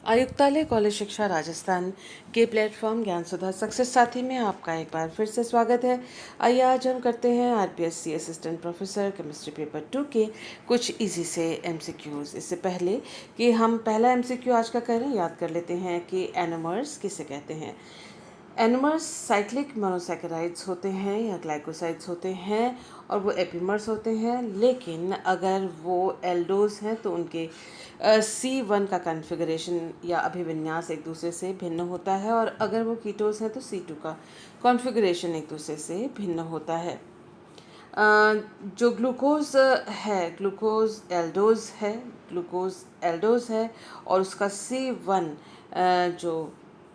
आयुक्तालय कॉलेज शिक्षा राजस्थान के प्लेटफॉर्म ज्ञान सुधा सक्सेस साथी में आपका एक बार फिर से स्वागत है। आइए आज हम करते हैं RPSC assistant professor chemistry paper 2 के कुछ इजी से एमसीक्यूज। इससे पहले कि हम पहला एमसीक्यू आज का करें, याद कर लेते हैं कि एनोमर्स किसे कहते हैं। एनोमर्स साइक्लिक मोनोसैकेराइड्स होते हैं या ग्लाइकोसाइड्स होते हैं और वो एपीमर्स होते हैं, लेकिन अगर वो एल्डोज हैं तो उनके C1 का कॉन्फ़िगरेशन या अभिविन्यास एक दूसरे से भिन्न होता है, और अगर वो कीटोज हैं तो C2 का कॉन्फ़िगरेशन एक दूसरे से भिन्न होता है। जो ग्लूकोज है, ग्लूकोज एल्डोज है और उसका C1 जो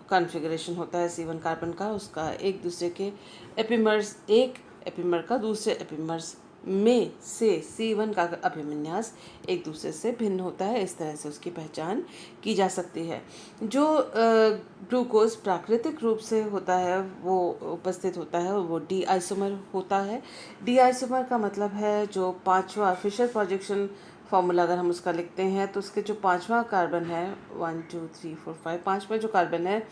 कॉन्फ़िगरेशन होता है C1 कार्बन का, उसका एक दूसरे के एपीमर्स, एक एपीमर का दूसरे एपीमर्स में से C1 का अभिविन्यास एक दूसरे से भिन्न होता है। इस तरह से उसकी पहचान की जा सकती है। जो ग्लूकोज प्राकृतिक रूप से होता है, वो उपस्थित होता है, वो डी आइसोमर होता है। डी आइसोमर का मतलब है जो पांचवा फिशर प्रोजेक्शन फॉर्मूला अगर हम उसका लिखते हैं तो उसके जो पांचवा कार्बन है, 1 2 3 4 5, पांचवा जो कार्बन है,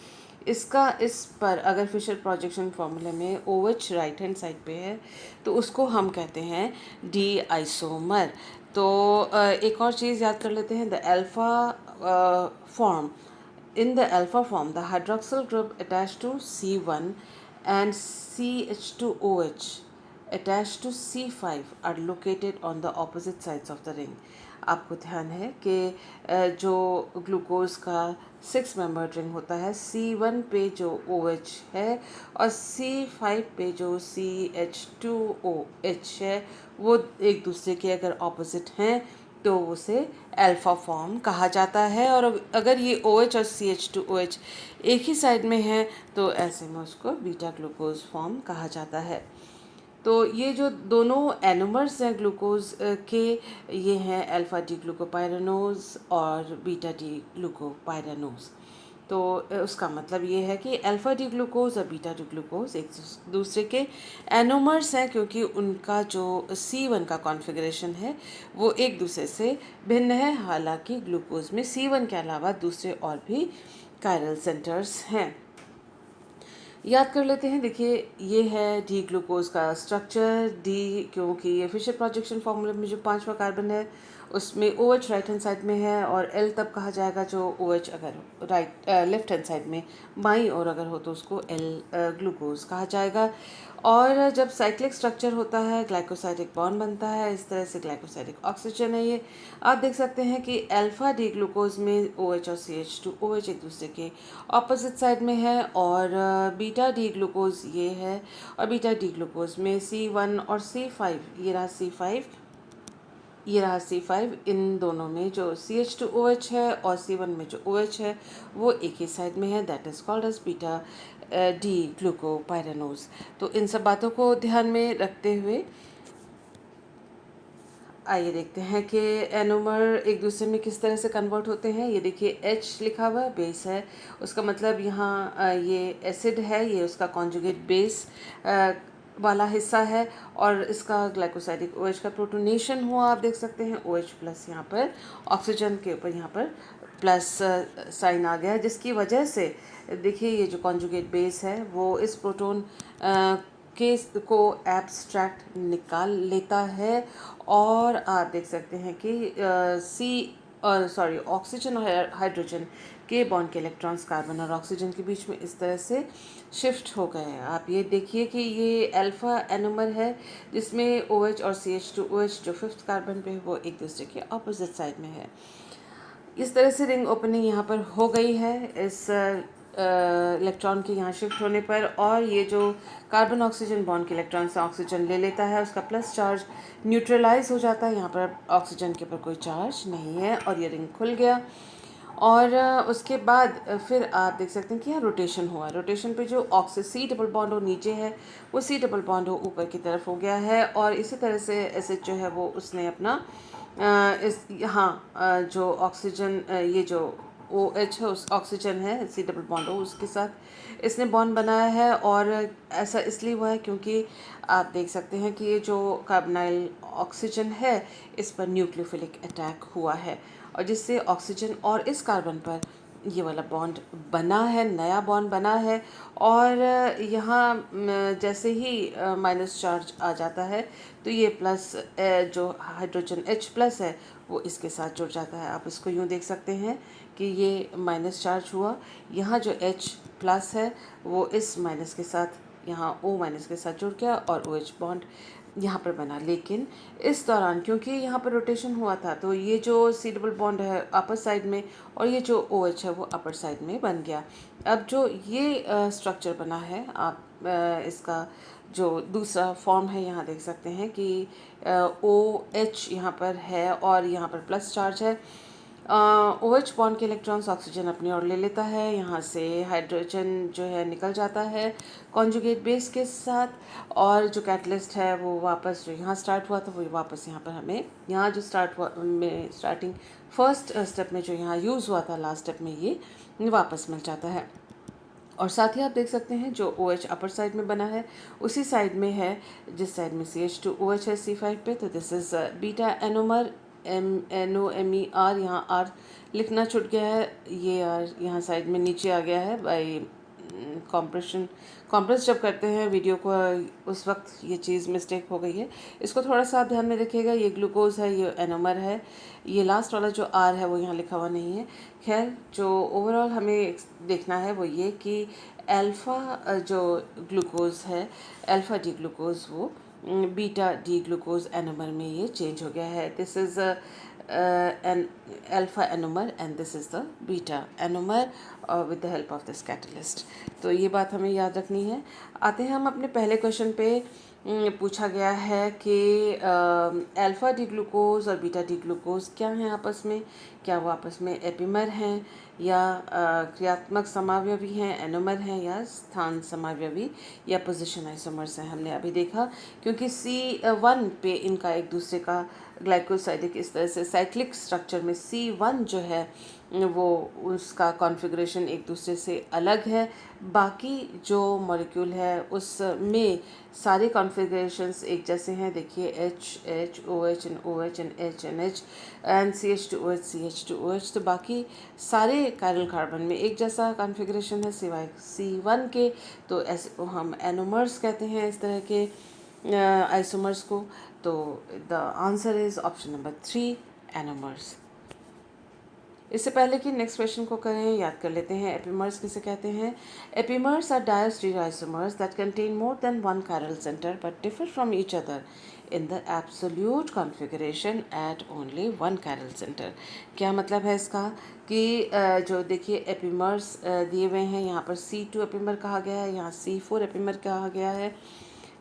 इसका इस पर अगर फिशर प्रोजेक्शन फार्मूले में OH राइट हैंड साइड पे है तो उसको हम कहते हैं डी आइसोमर। तो एक और चीज़ याद कर लेते हैं, the alpha form in the alpha form, the hydroxyl group attached to C1 and CH2OH attached to C5 are located on the opposite sides of the ring. आपको ध्यान है कि जो ग्लूकोज का 6 मेंबर रिंग होता है, C1 पे जो OH है और C5 पे जो CH2OH है, वो एक दूसरे के अगर ऑपोजिट हैं तो उसे अल्फा फॉर्म कहा जाता है। और अगर ये OH और CH2OH एक ही साइड में है तो ऐसे में उसको बीटा ग्लूकोज फॉर्म कहा जाता है। तो ये जो दोनों एनोमर्स हैं ग्लूकोज के, ये हैं अल्फा डी ग्लूकोपाइरानोज और बीटा डी ग्लूकोपाइरानोज। तो उसका मतलब ये है कि अल्फा डी ग्लूकोज और बीटा डी ग्लूकोज एक दूसरे के एनोमर्स हैं, क्योंकि उनका जो C1 का कॉन्फ़िगरेशन है वो एक दूसरे से भिन्न है। हालांकि ग्लूकोज में C1 के अलावा दूसरे और भी कायरल सेंटर्स हैं। याद कर लेते हैं। देखिए, ये है डी ग्लूकोज का स्ट्रक्चर। डी, क्योंकि ये फिशर प्रोजेक्शन फार्मूले में जो पांचवा कार्बन है उसमें OH राइट हैंड साइड में है, और L तब कहा जाएगा जो OH अगर लेफ्ट हैंड साइड में बाईं ओर अगर हो तो उसको L ग्लूकोज कहा जाएगा। और जब साइक्लिक स्ट्रक्चर होता है, ग्लाइकोसाइडिक बॉन्ड बनता है, इस तरह से ग्लाइकोसाइडिक ऑक्सीजन है ये। आप देख सकते हैं कि अल्फा डी ग्लूकोज में OH और CH2OH एक दूसरे के ऑपोजिट साइड में है, और बीटा डी ग्लूकोज ये है, और बीटा डी ग्लूकोज में C1 और C5, ये रहा C5, इन दोनों में जो CH2OH है और C1 में जो OH है वो एक ही साइड में है। That is called as beta D glucopyranose. तो इन सब बातों को ध्यान में रखते हुए आइए देखते हैं कि एनोमर एक दूसरे में किस तरह से कन्वर्ट होते हैं। ये देखिए H लिखा हुआ बेस है, उसका मतलब यहाँ ये एसिड है, ये उसका कॉन्जुगेट बेस वाला हिस्सा है, और इसका ग्लाइकोसाइडिक OH का प्रोटोनेशन हुआ, आप देख सकते हैं OH प्लस, यहाँ पर ऑक्सीजन के ऊपर यहाँ पर प्लस साइन आ गया, जिसकी वजह से देखिए ये जो कॉन्जुगेट बेस है वो इस प्रोटोन केस को एब्स्ट्रैक्ट निकाल लेता है। और आप देख सकते हैं कि ऑक्सीजन और हाइड्रोजन के बॉन्ड के इलेक्ट्रॉन्स कार्बन और ऑक्सीजन के बीच में इस तरह से शिफ्ट हो गए हैं। आप ये देखिए कि ये अल्फा एनोमर है, जिसमें OH और CH2OH जो 5th कार्बन पे है वो एक दूसरे के ऑपोजिट साइड में है। इस तरह से रिंग ओपनिंग यहाँ पर हो गई है इस इलेक्ट्रॉन के यहाँ शिफ्ट होने पर, और ये जो कार्बन ऑक्सीजन बॉन्ड के इलेक्ट्रॉन से ऑक्सीजन ले लेता है, उसका प्लस चार्ज न्यूट्रलाइज हो जाता है। यहाँ पर ऑक्सीजन के ऊपर कोई चार्ज नहीं है और ये रिंग खुल गया। और उसके बाद फिर आप देख सकते हैं कि यहाँ रोटेशन हुआ। रोटेशन पे जो C डबल बॉन्ड हो नीचे है, वो C डबल बॉन्ड हो ऊपर की तरफ हो गया है, और इसी तरह से एसिड जो है वो उसने अपना इस यहाँ जो ऑक्सीजन ये जो OH है, उस ऑक्सीजन है, C डबल बॉन्ड हो उसके साथ इसने बॉन्ड बनाया है। और ऐसा इसलिए हुआ है क्योंकि आप देख सकते हैं कि ये जो कार्बोनाइल ऑक्सीजन है इस पर न्यूक्लियोफिलिक अटैक हुआ है, और जिससे ऑक्सीजन और इस कार्बन पर ये वाला बॉन्ड बना है, नया बॉन्ड बना है। और यहाँ जैसे ही माइनस चार्ज आ जाता है तो ये प्लस जो हाइड्रोजन H प्लस है वो इसके साथ जुड़ जाता है। आप इसको यूँ देख सकते हैं कि ये माइनस चार्ज हुआ, यहाँ जो H प्लस है वो इस माइनस के साथ यहाँ O माइनस के साथ जुड़ गया और OH बॉन्ड यहाँ पर बना। लेकिन इस दौरान क्योंकि यहाँ पर रोटेशन हुआ था तो ये जो सी डबल बॉन्ड है अपर साइड में और ये जो OH है वो अपर साइड में बन गया। अब जो ये स्ट्रक्चर बना है, आप इसका जो दूसरा फॉर्म है यहाँ देख सकते हैं कि OH यहाँ पर है और यहाँ पर प्लस चार्ज है। OH बॉन्ड के इलेक्ट्रॉन्स ऑक्सीजन अपनी ओर ले लेता है, यहाँ से हाइड्रोजन जो है निकल जाता है कॉन्जुगेट बेस के साथ, और जो कैटलिस्ट है वो वापस जो यहाँ स्टार्ट हुआ था वो वापस यहाँ पर हमें यहाँ जो स्टार्ट हुआ में स्टार्टिंग फर्स्ट स्टेप में जो यहाँ यूज़ हुआ था लास्ट स्टेप में ये वापस मिल जाता है। और साथ ही आप देख सकते हैं जो OH अपर साइड में बना है उसी साइड में है जिस साइड में CH2OH है C5 पे, तो this is beta anomer NOMER। यहाँ R लिखना छूट गया है, ये R यहाँ साइड में नीचे आ गया है बाई कॉम्प्रेस जब करते हैं वीडियो को उस वक्त ये चीज़ मिस्टेक हो गई है। इसको थोड़ा सा आप ध्यान में रखिएगा। ये ग्लूकोज है, ये एनोमर है, ये लास्ट वाला जो R है वो यहाँ लिखा हुआ नहीं है। खैर जो ओवरऑल हमें देखना है वो ये कि अल्फ़ा जो ग्लूकोज है, अल्फ़ा डी ग्लूकोज वो बीटा डी ग्लूकोज एनोमर में ये चेंज हो गया है। This is an alpha enomer and this is the beta enomer with the help of this catalyst। तो ये बात हमें याद रखनी है। आते हैं हम अपने पहले क्वेश्चन पे। पूछा गया है कि अल्फ़ा डी ग्लूकोज और बीटा डी ग्लूकोज क्या हैं आपस में, क्या वो आपस में एपिमर हैं या क्रियात्मक समावयवी हैं, एनोमर हैं या स्थान समावयवी या पोजीशन आइसोमर्स हैं। हमने अभी देखा क्योंकि C1 पे इनका एक दूसरे का ग्लाइकोसाइडिक इस तरह से साइक्लिक स्ट्रक्चर में C1 जो है वो उसका कॉन्फ़िगरेशन एक दूसरे से अलग है। बाकी जो मॉलिक्यूल है उसमें सारे कॉन्फ़िगरेशंस एक जैसे हैं। देखिए H OH and OH and H and H and CH2OH CH2OH, तो बाकी सारे कायरल कार्बन में एक जैसा कॉन्फ़िगरेशन है सिवाय C1 के। तो ऐसे को हम एनोमर्स कहते हैं इस तरह के आइसोमर्स को। तो the answer is option number 3 anomers. इससे पहले कि नेक्स्ट क्वेश्चन को करें याद कर लेते हैं एपिमर्स किसे कहते हैं। Epimers are diastereomers that contain more than one chiral centre but differ from each other in the absolute configuration at only one chiral centre. क्या मतलब है इसका कि जो देखिए एपिमर्स दिए हुए हैं, यहाँ पर C2 एपिमर कहा गया है, यहाँ C4 एपिमर कहा गया है।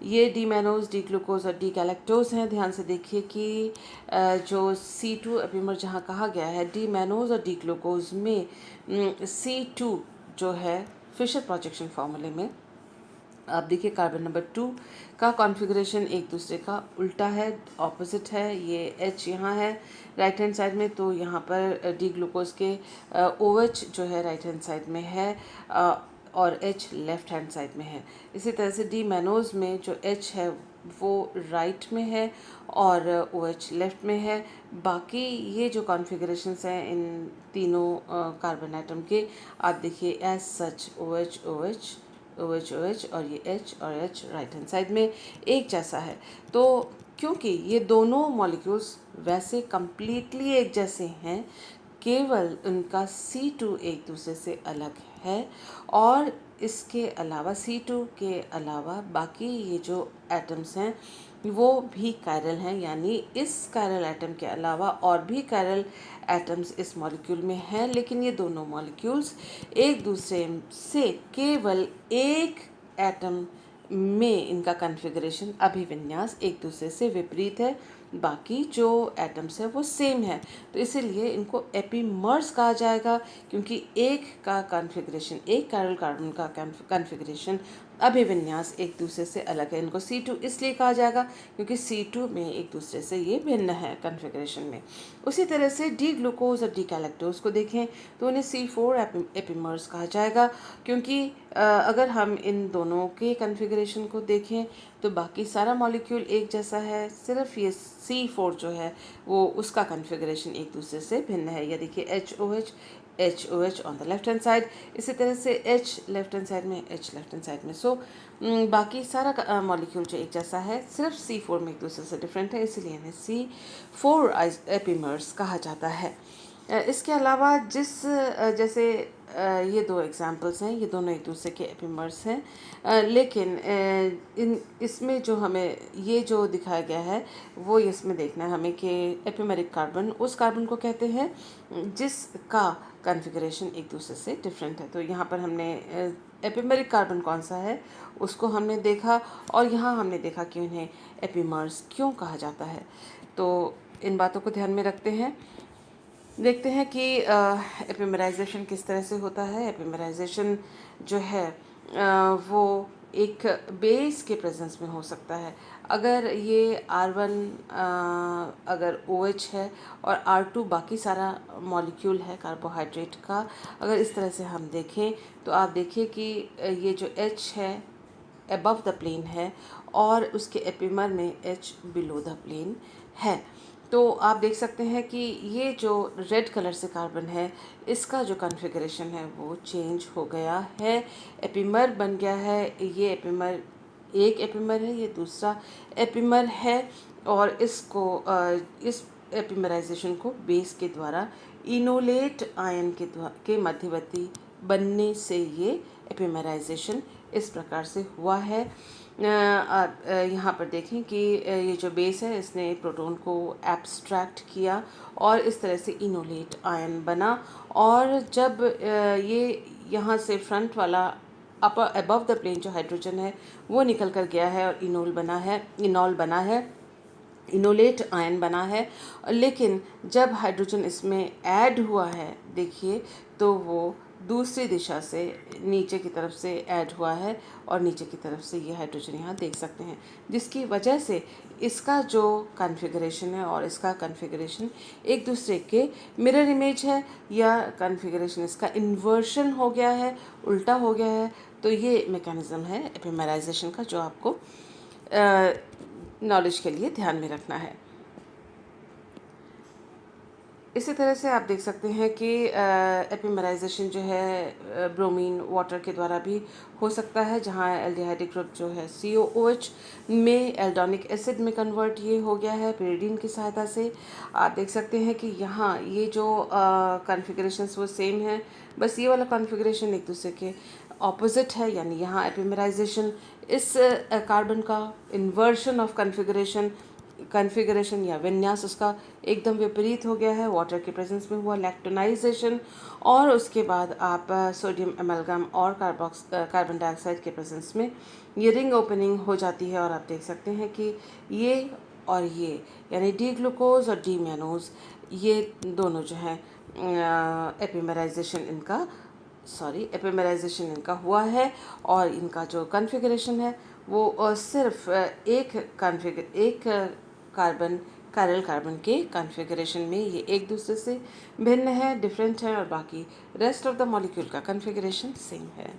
ये डी मैनोज, डी ग्लूकोज और डी गैलेक्टोज हैं। ध्यान से देखिए कि जो C2 एपिमर जहाँ कहा गया है डी मैनोज और डी ग्लूकोज में C2 जो है फिशर प्रोजेक्शन फार्मूले में आप देखिए कार्बन नंबर 2 का कॉन्फ़िगरेशन एक दूसरे का उल्टा है, ऑपोजिट है। ये H यहाँ है राइट हैंड साइड में, तो यहाँ पर डी ग्लूकोज के OH जो है राइट हैंड साइड में है और H लेफ़्ट हैंड साइड में है। इसी तरह से डी मैनोज में जो H है वो राइट में है और OH लेफ़्ट में है। बाकी ये जो कॉन्फ़िगरेशंस हैं इन तीनों कार्बन आइटम के आप देखिए as such OH OH OH OH और ये H और H राइट हैंड साइड में एक जैसा है। तो क्योंकि ये दोनों मॉलिक्यूल्स वैसे कम्प्लीटली एक जैसे हैं, केवल उनका C2 एक दूसरे से अलग है और इसके अलावा C2 के अलावा बाकी ये जो एटम्स हैं वो भी कायरल हैं, यानी इस कायरल एटम के अलावा और भी कायरल एटम्स इस मॉलिक्यूल में हैं, लेकिन ये दोनों मॉलिक्यूल्स एक दूसरे से केवल एक एटम में इनका कॉन्फ़िगरेशन अभिविन्यास एक दूसरे से विपरीत है, बाकी जो एटम्स है वो सेम है। तो इसीलिए इनको एपिमर्स कहा जाएगा क्योंकि एक का कॉन्फ़िगरेशन, एक कायरल कार्बन का कॉन्फ़िगरेशन अभिविन्यास एक दूसरे से अलग है। इनको C2 इसलिए कहा जाएगा क्योंकि C2 में एक दूसरे से ये भिन्न है कॉन्फ़िगरेशन में। उसी तरह से डी ग्लूकोज और डी गैलेक्टोज को देखें तो उन्हें C4 एपिमर्स कहा जाएगा क्योंकि अगर हम इन दोनों के कॉन्फ़िगरेशन को देखें तो बाकी सारा मॉलिक्यूल एक जैसा है, सिर्फ ये C4 जो है वो उसका कॉन्फ़िगरेशन एक दूसरे से भिन्न है। ये देखिए HOH H O H on the left hand side, इसी तरह से एच लेफ्ट हैंड साइड में, एच लेफ्ट हैंड साइड में। सो बाकी सारा मॉलिक्यूल जो एक जैसा है, सिर्फ C4 में एक दूसरे से डिफरेंट है, इसीलिए इन्हें C4 एपिमर्स कहा जाता है। इसके अलावा जैसे ये दो एग्जांपल्स हैं, ये दोनों एक दूसरे के एपिमर्स हैं, लेकिन इसमें जो हमें ये जो दिखाया गया है वो इसमें देखना है हमें कि एपिमेरिक कार्बन उस कार्बन को कहते हैं जिसका कॉन्फ़िगरेशन एक दूसरे से डिफरेंट है। तो यहाँ पर हमने एपिमेरिक कार्बन कौन सा है उसको हमने देखा, और यहाँ हमने देखा कि उन्हें एपिमर्स क्यों कहा जाता है। तो इन बातों को ध्यान में रखते हैं, देखते हैं कि एपिमेराइजेशन किस तरह से होता है। एपिमेराइजेशन जो है वो एक बेस के प्रेजेंस में हो सकता है। अगर ये R1 अगर OH है और R2 बाकी सारा मॉलिक्यूल है कार्बोहाइड्रेट का, अगर इस तरह से हम देखें तो आप देखिए कि ये जो H है अबव द प्लेन है और उसके एपिमर में H बिलो द प्लेन है। तो आप देख सकते हैं कि ये जो रेड कलर से कार्बन है इसका जो कॉन्फ़िगरेशन है वो चेंज हो गया है, एपिमर बन गया है। ये एपिमर एक एपिमर है, ये दूसरा एपिमर है, और इसको इस एपिमराइजेशन को बेस के द्वारा इनोलेट आयन के मध्यवर्ती बनने से ये एपिमराइजेशन इस प्रकार से हुआ है। आप यहाँ पर देखें कि ये जो बेस है इसने प्रोटॉन को एब्स्ट्रैक्ट किया और इस तरह से इनोलेट आयन बना, और जब ये यहाँ से फ्रंट वाला अपर अबव द प्लेन जो हाइड्रोजन है वो निकल कर गया है और इनोल बना है, इनोलेट आयन बना है। लेकिन जब हाइड्रोजन इसमें ऐड हुआ है देखिए तो वो दूसरी दिशा से नीचे की तरफ से ऐड हुआ है, और नीचे की तरफ से ये हाइड्रोजन यहाँ देख सकते हैं, जिसकी वजह से इसका जो कॉन्फ़िगरेशन है और इसका कॉन्फ़िगरेशन एक दूसरे के मिरर इमेज है, या कॉन्फ़िगरेशन इसका इन्वर्शन हो गया है, उल्टा हो गया है। तो ये मैकेनिज़्म है एपिमेराइजेशन का जो आपको नॉलेज के लिए ध्यान में रखना है। इसी तरह से आप देख सकते हैं कि एपिमेराइजेशन जो है ब्रोमीन वाटर के द्वारा भी हो सकता है, जहाँ एल्डिहाइडिक ग्रुप जो है COOH में एल्डोनिक एसिड में कन्वर्ट ये हो गया है pyridine की सहायता से। आप देख सकते हैं कि यहाँ ये जो कॉन्फ़िगरेशंस वो सेम है, बस ये वाला कॉन्फ़िगरेशन एक दूसरे के ऑपोजिट है, यानी यहाँ एपिमेराइजेशन इस कार्बन का इन्वर्शन ऑफ कॉन्फ़िगरेशन या विन्यास उसका एकदम विपरीत हो गया है, वाटर के प्रेजेंस में हुआ लैक्टोनाइजेशन, और उसके बाद आप सोडियम एमलगम और कार्बन डाइऑक्साइड के प्रेजेंस में ये रिंग ओपनिंग हो जाती है, और आप देख सकते हैं कि ये और ये यानी डी ग्लूकोज और डी मैनोज ये दोनों जो हैं एपिमेराइजेशन इनका हुआ है, और इनका जो कॉन्फ़िगरेशन है वो सिर्फ एक कायरल कार्बन के कॉन्फ़िगरेशन में ये एक दूसरे से भिन्न है, डिफरेंट है, और बाकी रेस्ट ऑफ द मॉलिक्यूल का कॉन्फ़िगरेशन सेम है।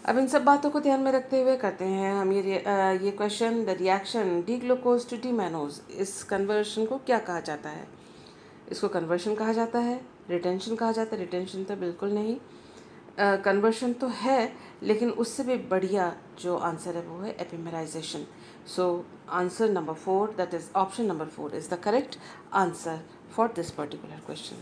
अब इन सब बातों को ध्यान में रखते हुए करते हैं हम ये question, the reaction D glucose to D mannose, इस कन्वर्शन को क्या कहा जाता है? इसको कन्वर्शन कहा जाता है, रिटेंशन कहा जाता है? रिटेंशन तो बिल्कुल नहीं, कन्वर्शन तो है, लेकिन उससे भी बढ़िया जो आंसर है वो है epimerization. So answer number 4, that is option number 4 is the correct answer for this particular question.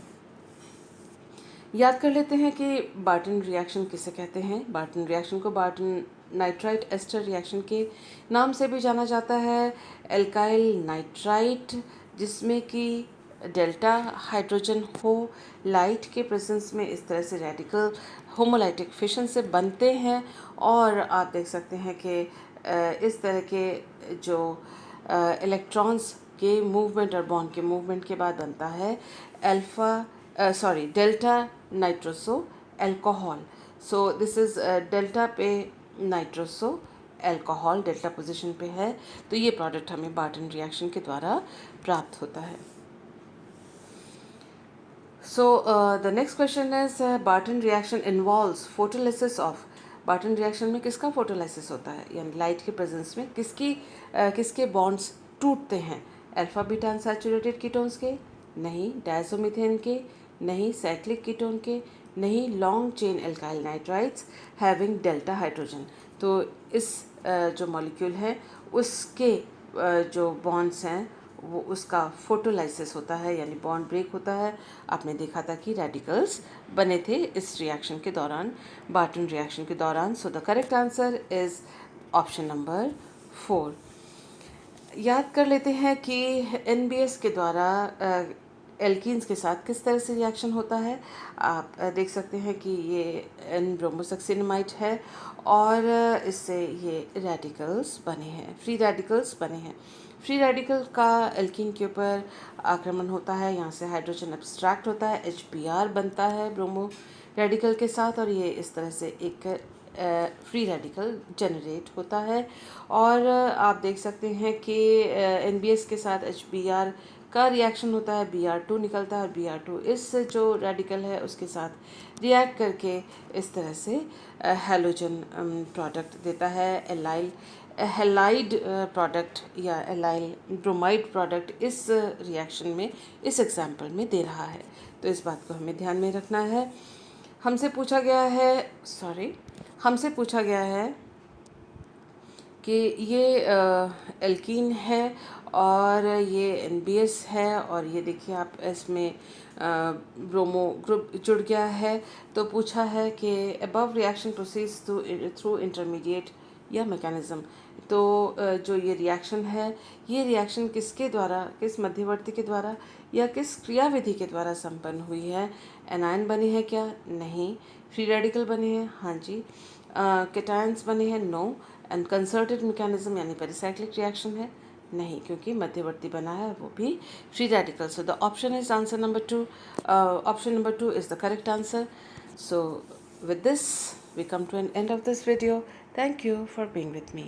याद कर लेते हैं कि बार्टन रिएक्शन किसे कहते हैं। बार्टन रिएक्शन को बार्टन नाइट्राइट एस्टर रिएक्शन के नाम से भी जाना जाता है। एल्काइल नाइट्राइट, जिसमें कि डेल्टा हाइड्रोजन हो, लाइट के प्रेजेंस में इस तरह से रेडिकल होमोलाइटिक फिशन से बनते हैं, और आप देख सकते हैं कि इस तरह के जो इलेक्ट्रॉन्स के मूवमेंट और बॉन्ड के मूवमेंट के बाद बनता है delta nitroso alcohol. So this is delta पे नाइट्रोसो अल्कोहल डेल्टा पोजीशन पे है, तो ये प्रोडक्ट हमें बार्टन रिएक्शन के द्वारा प्राप्त होता है। So the next question is Barton reaction involves photolysis of। Barton reaction में किसका फोटोलाइसिस होता है, यानी लाइट के प्रेजेंस में किसके बॉन्ड्स टूटते हैं? अल्फा बीटा अनसैचुरेटेड कीटोन्स के नहीं, डायज़ोमीथेन के नहीं साइक्लिक कीटोन के, नहीं long chain alkyl nitrides having delta hydrogen. तो इस जो मॉलिक्यूल है उसके जो बॉन्ड्स हैं वो उसका फोटोलाइसिस होता है, यानी बॉन्ड ब्रेक होता है। आपने देखा था कि रेडिकल्स बने थे इस रिएक्शन के दौरान, बार्टन रिएक्शन के दौरान। So the correct answer is option number 4। याद कर लेते हैं कि NBS के द्वारा एल्कीन्स के साथ किस तरह से रिएक्शन होता है। आप देख सकते हैं कि ये एन ब्रोमोसक्सिनामाइड है और इससे ये रेडिकल्स बने हैं, फ्री रेडिकल्स बने हैं। फ्री रेडिकल का एल्कीन के ऊपर आक्रमण होता है, यहाँ से हाइड्रोजन एब्स्ट्रैक्ट होता है, HBr बनता है ब्रोमो रेडिकल के साथ और ये इस तरह से एक फ्री रेडिकल जनरेट होता है। और आप देख सकते हैं कि NBS के साथ HBr का रिएक्शन होता है, Br2 निकलता है और Br2 इस जो रेडिकल है उसके साथ रिएक्ट करके इस तरह से हैलोजन प्रोडक्ट देता है। हैलाइड प्रोडक्ट या एलाइल ब्रोमाइड प्रोडक्ट इस रिएक्शन में, इस एग्जाम्पल में दे रहा है। तो इस बात को हमें ध्यान में रखना है। हमसे पूछा गया है कि ये एल्कीन है और ये NBS है और ये देखिए आप इसमें ब्रोमो ग्रुप जुड़ गया है। तो पूछा है कि above reaction proceeds through intermediate या मैकेनिज्म। तो जो ये रिएक्शन है, ये रिएक्शन किसके द्वारा, किस मध्यवर्ती के द्वारा या किस क्रियाविधि के द्वारा संपन्न हुई है। एनायन बने हैं क्या? नहीं। फ्री रेडिकल बने हैं? हाँ जी। केटायंस बने हैं? नो। एंड कंसर्टेड मैकेनिज्म यानी पेरिसाइक्लिक रिएक्शन है? नहीं, क्योंकि मध्यवर्ती बना है वो भी free radical. So the option is answer number 2। Option number 2 is the correct answer. So with this we come to an end of this video. Thank you for being with me.